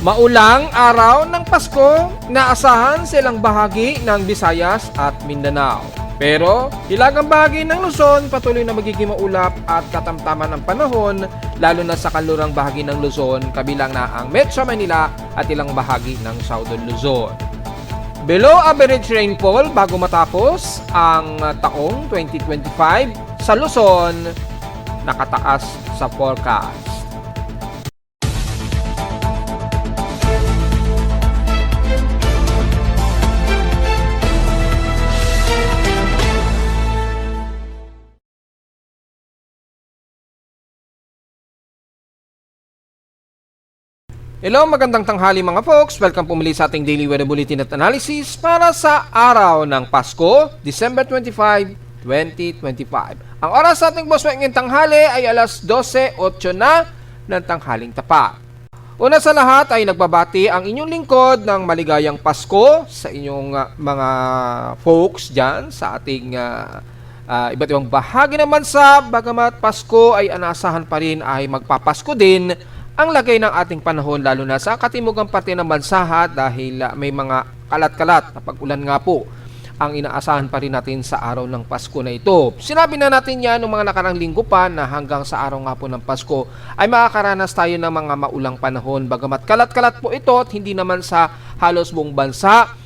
Maulang araw ng Pasko, naasahan silang bahagi ng Visayas at Mindanao. Pero hilagang bahagi ng Luzon patuloy na magiging maulap at katamtaman ng panahon, lalo na sa kanlurang bahagi ng Luzon, kabilang na ang Metro Manila at ilang bahagi ng Southern Luzon. Below average rainfall bago matapos ang taong 2025 sa Luzon, nakataas sa forecast. Hello, magandang tanghali mga folks. Welcome po muli sa ating Daily Weather Bulletin at Analysis para sa araw ng Pasko, December 25, 2025. Ang oras sa ating boss ngayong tanghali ay alas 12:08 na ng tanghaling tapat. Una sa lahat ay nagbabati ang inyong lingkod ng maligayang Pasko sa inyong mga folks dyan sa ating iba't ibang bahagi ng bansa. Bagamat Pasko ay anasahan pa rin ay magpapasko din ang lagay ng ating panahon, lalo na sa katimugang parte ng bansa dahil may mga kalat-kalat na pag-ulan nga po ang inaasahan pa rin natin sa araw ng Pasko na ito. Sinabi na natin yan noong mga nakarang linggo pa na hanggang sa araw nga po ng Pasko ay makakaranas tayo ng mga maulang panahon. Bagamat kalat-kalat po ito at hindi naman sa halos buong bansa,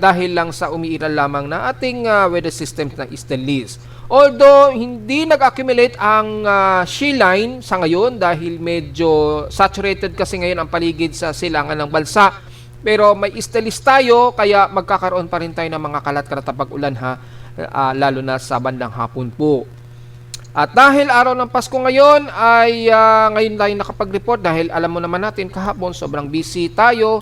dahil lang sa umiiral lamang na ating weather system ng easterlies. Although hindi nag-accumulate ang shear line sa ngayon dahil medyo saturated kasi ngayon ang paligid sa silangan ng bansa. Pero may easterlies tayo kaya magkakaroon pa rin tayo ng mga kalat-kalat na pag-ulan lalo na sa bandang hapon po. At dahil araw ng Pasko ngayon ay ngayon tayo nakapag-report dahil alam mo naman natin kahapon sobrang busy tayo.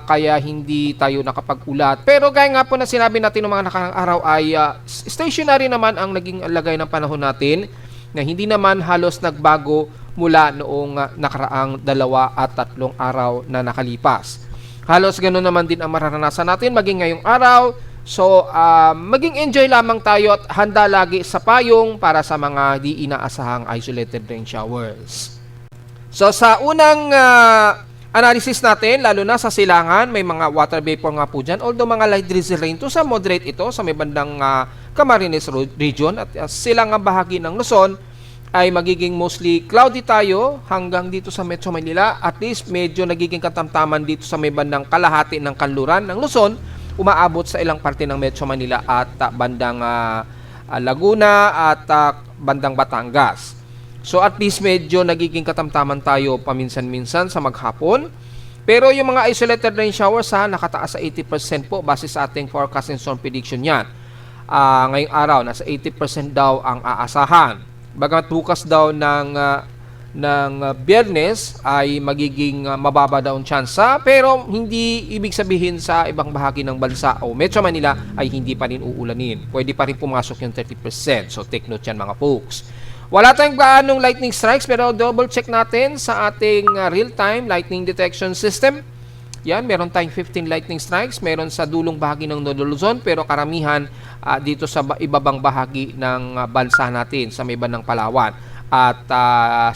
Kaya hindi tayo nakapag-ulat. Pero gaya nga po na sinabi natin ng mga nakarang araw ay stationary naman ang naging lagay ng panahon natin na hindi naman halos nagbago mula noong nakaraang 2 at 3 araw na nakalipas. Halos ganoon naman din ang mararanasan natin maging ngayong araw. So, maging enjoy lamang tayo at handa lagi sa payong para sa mga di inaasahang isolated rain showers. So, sa unang analysis natin, lalo na sa silangan, may mga water vapor nga po dyan. Although mga light drizzle rain to, sa moderate ito sa may bandang Camarines region at silangang bahagi ng Luzon ay magiging mostly cloudy tayo hanggang dito sa Metro Manila. At least medyo nagiging katamtaman dito sa may bandang kalahati ng kanluran ng Luzon, umaabot sa ilang parte ng Metro Manila at bandang Laguna at bandang Batangas. So at least medyo nagiging katamtaman tayo paminsan-minsan sa maghapon. Pero yung mga isolated rain showers nakataas sa 80% po base sa ating forecast and storm prediction yan. Ngayong araw, nasa 80% daw ang aasahan. Bagamat bukas daw ng Biyernes ay magiging mababa daw ang tsansa, pero hindi ibig sabihin sa ibang bahagi ng bansa o Metro Manila ay hindi pa rin uulanin. Pwede pa rin pumasok yung 30%. So take note yan mga folks. Wala tayong gaanong lightning strikes pero double check natin sa ating real-time lightning detection system. Yan, meron tayong 15 lightning strikes. Meron sa dulong bahagi ng Northern Luzon pero karamihan dito sa ibabang bahagi ng bansa natin sa may bandang Palawan. At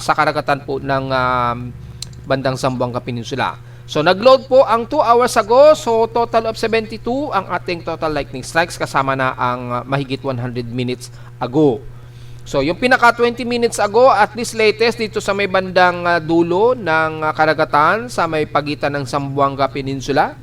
sa karagatan po ng bandang Zamboanga Peninsula. So nag-load po ang 2 hours ago. So total of 72 ang ating total lightning strikes kasama na ang mahigit 100 minutes ago. So, yung pinaka 20 minutes ago, at least latest dito sa may bandang dulo ng karagatan sa may pagitan ng Zamboanga Peninsula.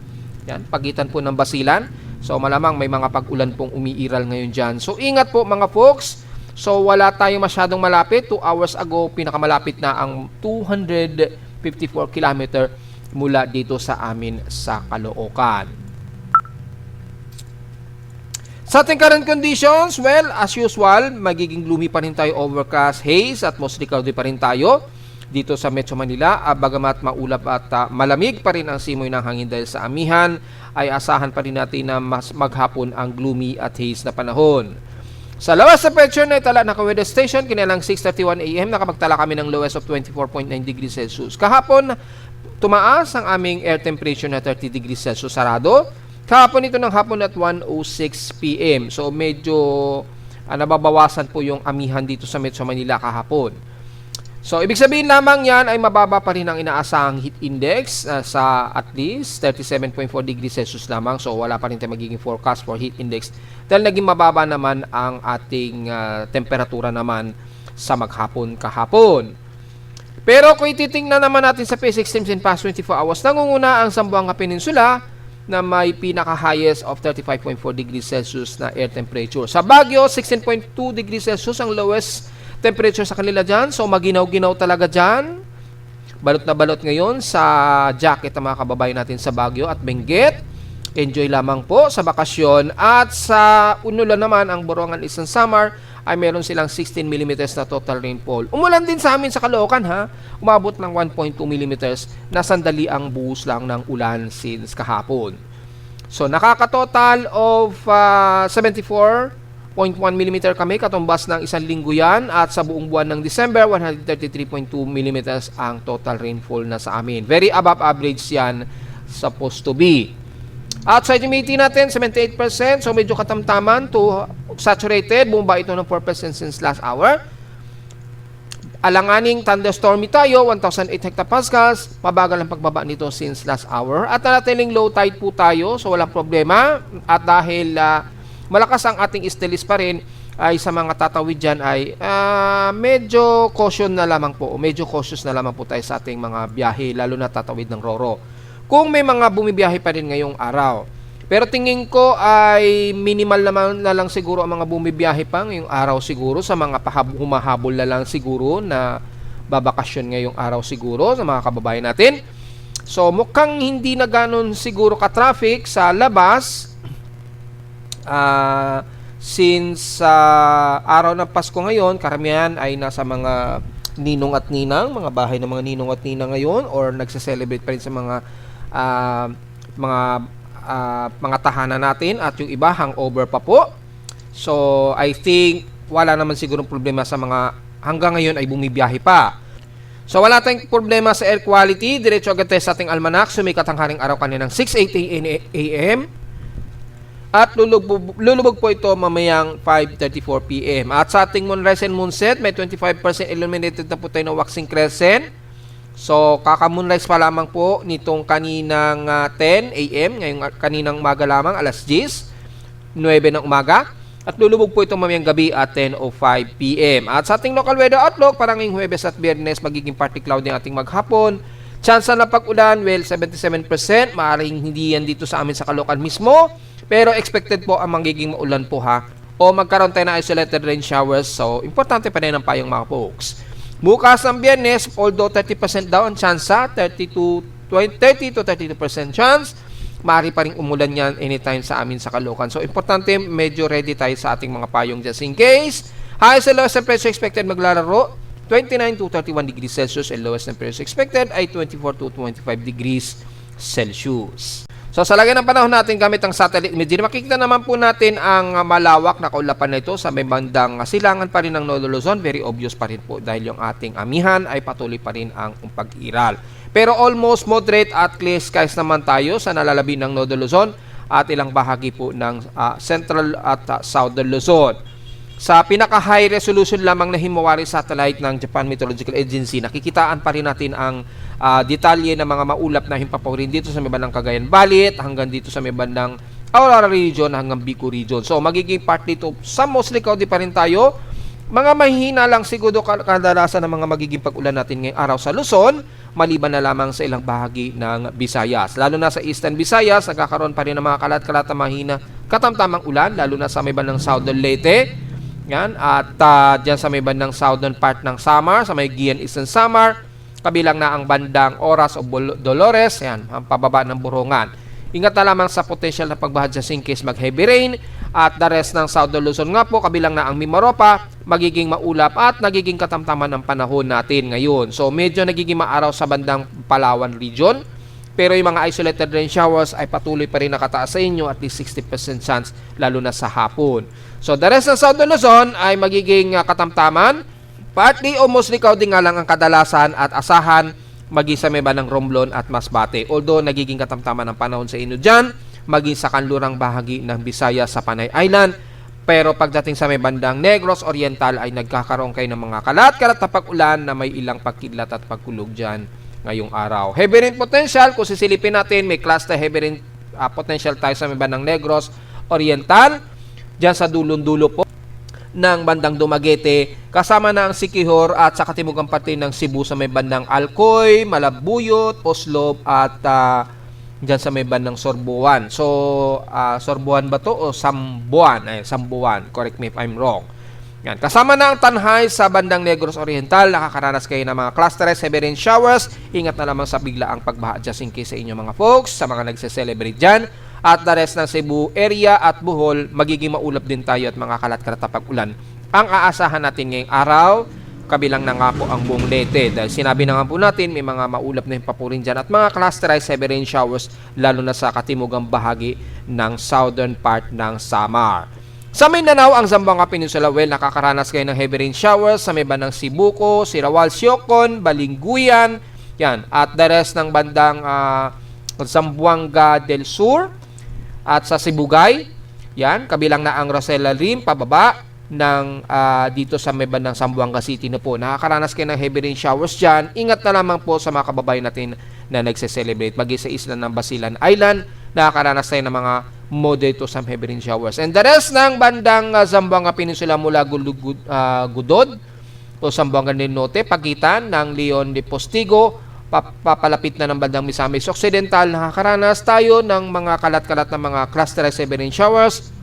Yan, pagitan po ng Basilan. So, malamang may mga pag-ulan pong umiiral ngayon dyan. So, ingat po mga folks. So, wala tayong masyadong malapit. 2 hours ago, pinakamalapit na ang 254 km mula dito sa amin sa Caloocan. Sa ating current conditions, well, as usual, magiging gloomy pa rin tayo, overcast, haze, at mostly cloudy pa rin tayo dito sa Metro Manila. Bagamat maulap at malamig pa rin ang simoy ng hangin dahil sa amihan, ay asahan pa rin natin na mas maghapon ang gloomy at haze na panahon. Sa lowest temperature na itala na weather station, kinalang 6:31 AM, nakapagtala kami ng lowest of 24.9 degrees Celsius. Kahapon, tumaas ang aming air temperature na 30 degrees Celsius sarado. Kahapon ito ng hapon at 1:06 PM. So medyo nababawasan po yung amihan dito sa Metro Manila kahapon. So, ibig sabihin lamang yan ay mababa pa rin ang inaasahang heat index sa at least 37.4 degrees Celsius lamang. So, wala pa rin tayo magiging forecast for heat index dahil naging mababa naman ang ating temperatura naman sa maghapon kahapon. Pero kung ititingnan naman natin sa PSX Extremes in past 24 hours, nangunguna ang Zamboanga Peninsula na may pinaka-highest of 35.4 degrees Celsius na air temperature. Sa Baguio, 16.2 degrees Celsius ang lowest temperature sa kanila dyan. So, maginaw-ginaw talaga dyan. Balot na balot ngayon sa jacket ng mga kababayan natin sa Baguio at Benguet. Enjoy lamang po sa bakasyon. At sa Unulan naman, ang Borongan Eastern Samar, ay meron silang 16 mm na total rainfall. Umulan din sa amin sa Caloocan, ha? Umabot ng 1.2 mm na sandali ang buhos lang ng ulan since kahapon. So, nakaka-total of 74.1 mm kami, katumbas ng isang linggo yan. At sa buong buwan ng December, 133.2 mm ang total rainfall na sa amin. Very above average yan supposed to be. At sa humidity natin, 78%. So, medyo katamtaman to saturated. Bumaba ito ng 4% since last hour. Alanganing thunderstormy tayo, 1,008 hectopascals. Mabagal ang pagbaba nito since last hour. At nanatiling low tide po tayo, so walang problema. At dahil malakas ang ating stilis pa rin, ay sa mga tatawid dyan ay medyo caution na lamang po. Medyo cautious na lamang po tayo sa ating mga biyahe, lalo na tatawid ng Roro. Kung may mga bumibiyahe pa rin ngayong araw. Pero tingin ko ay minimal naman na lang siguro ang mga bumibiyahe pa ngayong araw siguro, sa mga humahabol na lang siguro na babakasyon ngayong araw siguro sa mga kababayan natin. So mukhang hindi na ganon siguro ka-traffic sa labas. Since araw ng Pasko ngayon, karamihan ay nasa mga ninong at ninang, mga bahay ng mga ninong at ninang ngayon, or nagse-celebrate pa rin sa mga tahanan natin, at yung iba hangover pa po. So I think wala naman sigurong problema sa mga hanggang ngayon ay bumibiyahe pa. So wala tayong problema sa air quality. Diretso agad tayo sa ating almanac. Sumikat ang haring araw kaninang 6:08 a.m. At lulubog po ito mamayang 5:34 p.m. At sa ating moonrise and moonset, may 25% illuminated na po tayo ng waxing crescent. So, kaka-moonrise pa lamang po nitong kaninang 10 a.m. Ngayong kaninang umaga lamang, alas 10, 9 ng umaga. At lulubog po ito mamayang gabi at 10:05 p.m. At sa ating local weather outlook, parang ngayong Huwebes at Biyernes, magiging partly cloudy ang ating maghapon. Chance na pag-ulan, well, 77%. Maaaring hindi yan dito sa amin sa Caloocan mismo. Pero expected po ang magiging maulan po, ha. O magkaroon tayo ng isolated rain showers. So, importante pa rin ang payong mga folks. Bukas ng Biyernes, although 30% daw ang chance, 30 to 32% chance, maaari pa rin umulan yan anytime sa amin sa Caloocan. So, importante, medyo ready tayo sa ating mga payong just in case. Highest and lowest temperature expected maglalaro, 29 to 31 degrees Celsius, and lowest temperature expected ay 24 to 25 degrees Celsius. So, sa lagay ng panahon natin gamit ang satellite imaging, makikita naman po natin ang malawak na kaulapan na ito sa may bandang silangan pa rin ng Northern Luzon. Very obvious pa rin po dahil yung ating amihan ay patuloy pa rin ang pag-iral. Pero almost moderate at clear skies naman tayo sa nalalabi ng Northern Luzon at ilang bahagi po ng Central at Southern Luzon. Sa pinaka-high resolution lamang na Himawari satellite ng Japan Meteorological Agency, nakikitaan pa rin natin ang detalye ng mga maulap na himpapawid dito sa may bandang Cagayan Valley hanggang dito sa may bandang Aurora Region hanggang Bicol Region. So magiging part dito sa mostly cloudy pa rin tayo. Mga mahihina lang siguro kadalasan ng mga magiging pag-ulan natin ngayong araw sa Luzon, maliban na lamang sa ilang bahagi ng Visayas. Lalo na sa Eastern Visayas, nagkakaroon pa rin ng mga kalat-kalat na mahina katamtamang ulan, lalo na sa may bandang Southern Leyte. Yan, at dyan sa may bandang southern part ng Samar, sa may Gian Eastern Samar, kabilang na ang bandang Oras o Dolores, yan, ang pababa ng Borongan. Ingat na lamang sa potential na pagbaha just in case mag-heavy rain, at the rest ng Southern Luzon nga po, kabilang na ang Mimaropa, magiging maulap at nagiging katamtaman ng panahon natin ngayon. So medyo nagiging maaraw sa bandang Palawan Region, pero yung mga isolated rain showers ay patuloy pa rin nakataas sa inyo, at least 60% chance, lalo na sa hapon. So the rest ng Southern Luzon ay magiging katamtaman, partly o mostly cloudy nga lang ang kadalasan, at asahan maging sa may bandang Romblon at Masbate. Although nagiging katamtaman ng panahon sa inyo dyan, maging sa kanlurang bahagi ng Visayas sa Panay Island, Pero pagdating sa may bandang Negros Oriental ay nagkakaroon kayo ng mga kalat-kalat na pag-ulan na may ilang pagkidlat at pagkulog dyan ngayong araw. Heavy rain potential, kung sisilipin natin, may cluster heavy rain potential tayo sa may bandang Negros Oriental. Dyan sa dulong-dulo po ng bandang Dumaguete, kasama na ang Siquijor at sa katimugang parte ng Cebu sa may bandang Alcoy, Malabuyot, Oslob at dyan sa may bandang Sorbuan. So, Sorbuan ba to o Sambuan? Sambuan. Correct me if I'm wrong. Yan. Kasama na ang Tanhay sa bandang Negros Oriental. Nakakaranas kayo ng mga clusterized heavy rain showers. Ingat na lamang sa biglaang pagbaha just in case sa inyo mga folks, sa mga nagse-celebrate dyan. At the rest ng Cebu area at Bohol, magiging maulap din tayo at mga kalat-kalat na pag-ulan. Ang aasahan natin ngayong araw, kabilang na nga po ang buong Leyte. Dahil sinabi na nga po natin, may mga maulap na himpapurin dyan at mga clusterized heavy rain showers, lalo na sa katimugang bahagi ng southern part ng Samar. Sa Mindanao, ang Zamboanga Peninsula, nakakaranas kayo ng heavy rain showers sa may bandang Sibuco, Sirawal, Siocon, Balingguyan, yan, at the rest ng bandang Zamboanga del Sur at sa Sibugay, yan, kabilang na ang Rosella Rim, pababa ng dito sa may bandang Zamboanga City na po. Nakakaranas kayo ng heavy rain showers dyan. Ingat na lamang po sa mga kababayan natin na nagse-celebrate. Magi sa isla ng Basilan Island, nakakaranas tayo ng mga moderate to some heavy rain showers. And the rest ng bandang Zamboanga Peninsula mula Gudod o Zamboanga del Norte, pagitan ng Leon de Postigo, papalapit na ng bandang Misamis Occidental, nakakaranas tayo ng mga kalat-kalat na mga clusterized heavy rain showers.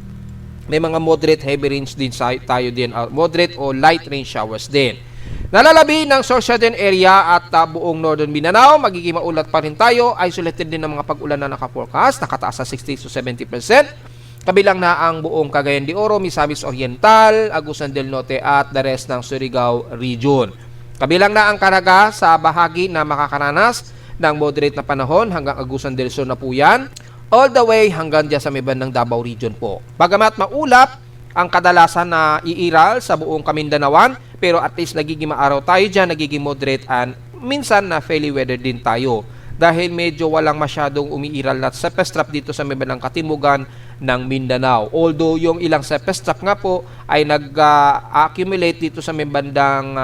May mga moderate heavy rains din tayo din, moderate o light rain showers din. Nalalabi ng southern area at buong northern Mindanao, magiging maulat pa rin tayo. Isolated din ng mga pag-ulan na naka-forecast, nakataas sa 60 to 70%. Kabilang na ang buong Cagayan de Oro, Misamis Oriental, Agusan del Norte at the rest ng Surigao region. Kabilang na ang Caraga sa bahagi na makakaranas ng moderate na panahon hanggang Agusan del Sur na po yan. All the way hanggang dyan sa may bandang Davao region po. Bagamat maulap ang kadalasan na iiral sa buong Kamindanawan, pero at least nagiging maaraw tayo dyan, nagiging moderate and minsan na fairly weather din tayo. Dahil medyo walang masyadong umiiral na surface trap dito sa may bandang katimugan ng Mindanao. Although yung ilang surface trap nga po ay nag-accumulate dito sa may bandang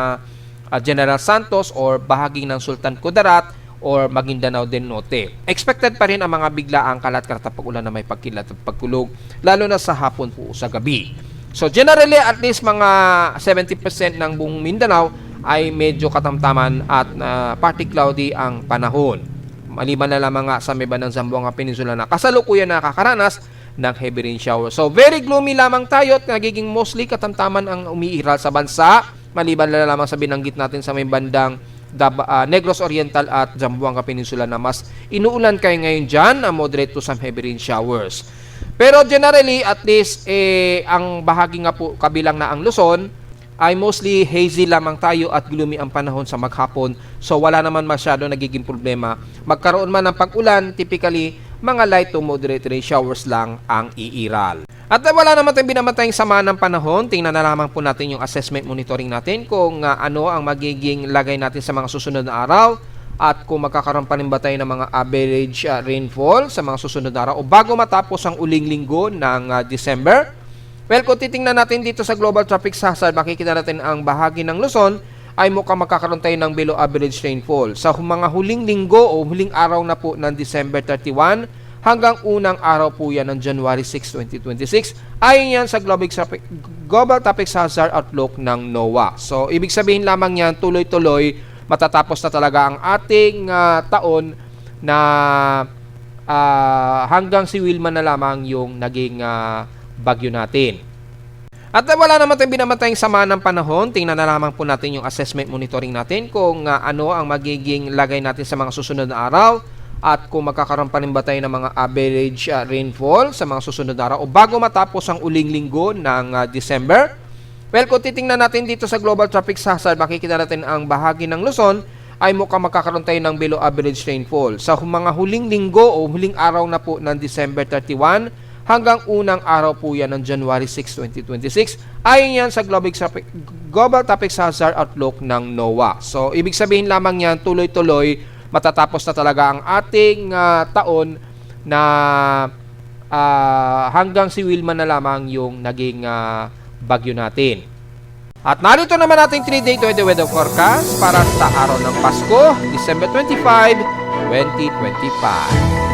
General Santos or bahagi ng Sultan Kudarat or Maguindanao del Norte. Expected pa rin ang mga biglaang kalat-kalat na pag-ulan na may pagkilat at pagkulog, lalo na sa hapon po sa gabi. So generally, at least mga 70% ng buong Mindanao ay medyo katamtaman at partly cloudy ang panahon. Maliban na lamang nga sa may bandang Zamboanga Peninsula na kasalukuyan nakakaranas ng heavy rain shower. So very gloomy lamang tayo at nagiging mostly katamtaman ang umiiral sa bansa, maliban na lamang sa binanggit natin sa may bandang Negros Oriental at Zamboanga Peninsula na mas inuulan kayo ngayon dyan, moderate to some heavy rain showers. Pero generally, at least, ang bahagi nga po kabilang na ang Luzon, ay mostly hazy lamang tayo at gloomy ang panahon sa maghapon. So wala naman masyado nagiging problema. Magkaroon man ng pag-ulan, typically, mga light to moderate rain showers lang ang iiral. At wala naman tayong binamatayang sama ng panahon. Tingnan na lamang po natin yung assessment monitoring natin kung ano ang magiging lagay natin sa mga susunod na araw at kung magkakaroon pa rin ba tayo ng mga average rainfall sa mga susunod na araw o bago matapos ang uling linggo ng December. Well, kung titingnan natin dito sa Global Traffic Hazard, makikita natin ang bahagi ng Luzon ay mukhang magkakaroon tayo ng below average rainfall. Sa mga huling linggo o huling araw na po ng December 31, hanggang unang araw po yan ng January 6, 2026. Ayon yan sa Global Traffic Hazard Outlook ng NOAA. So, ibig sabihin lamang yan, tuloy-tuloy, matatapos na talaga ang ating taon na hanggang si Wilma na lamang yung naging bagyo natin. At wala naman tayong binamatayang sama ng panahon. Tingnan na lamang po natin yung assessment monitoring natin kung ano ang magiging lagay natin sa mga susunod na araw at kung magkakaroon pa rin ba tayo ng mga average rainfall sa mga susunod na araw o bago matapos ang uling linggo ng December. Well, kung titingnan natin dito sa Global Traffic Hazard, makikita natin ang bahagi ng Luzon ay mukhang magkakaroon tayo ng below average rainfall. Sa mga huling linggo o huling araw na po ng December 31 hanggang unang araw po yan ng January 6, 2026. Ayon yan sa Global Traffic Hazard Outlook ng NOAA. So, ibig sabihin lamang yan, tuloy-tuloy, matatapos na talaga ang ating taon na hanggang si Wilma na lamang yung naging bagyo natin. At narito naman ating 3-day weather forecast para sa araw ng Pasko, December 25, 2025.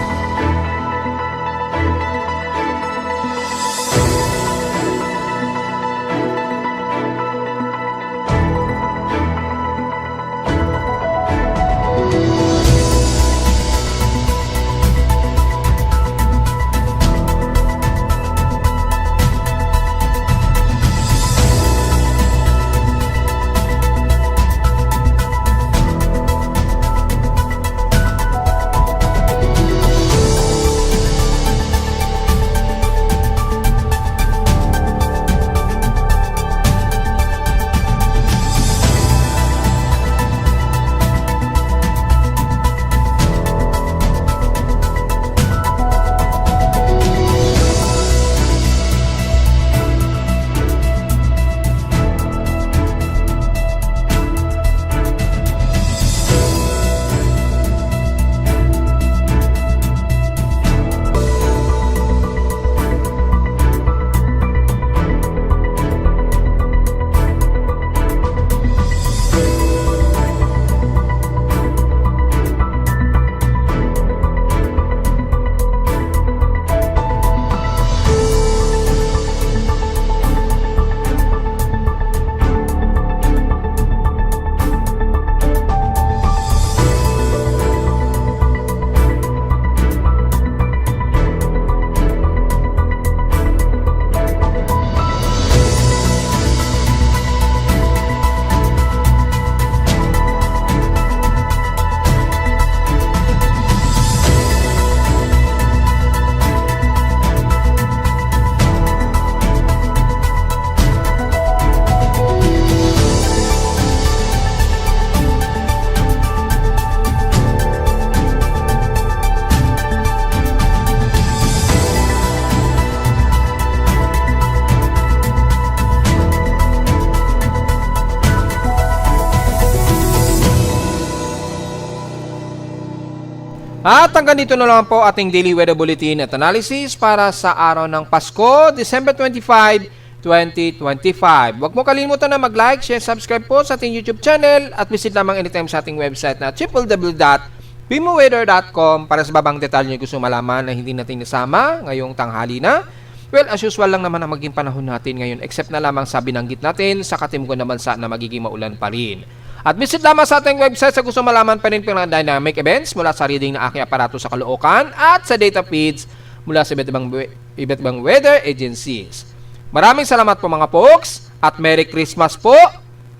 At hanggang dito na lang po ating daily weather bulletin at analysis para sa araw ng Pasko, December 25, 2025. Huwag mo kalimutan na mag-like, share, subscribe po sa ating YouTube channel at visit lamang anytime sa ating website na www.bimoweather.com para sa babang detalye gusto malaman na hindi natin nasama ngayong tanghali na. Well, as usual lang naman ang maging panahon natin ngayon except na lamang sa binanggit natin sa katimukan na bansa na magiging maulan pa rin. At visit lamang sa ating website sa gusto malaman pa rin mga dynamic events mula sa reading ng aking aparato sa Caloocan at sa data feeds mula sa iba't ibang weather agencies. Maraming salamat po mga folks at Merry Christmas po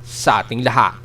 sa ating lahat.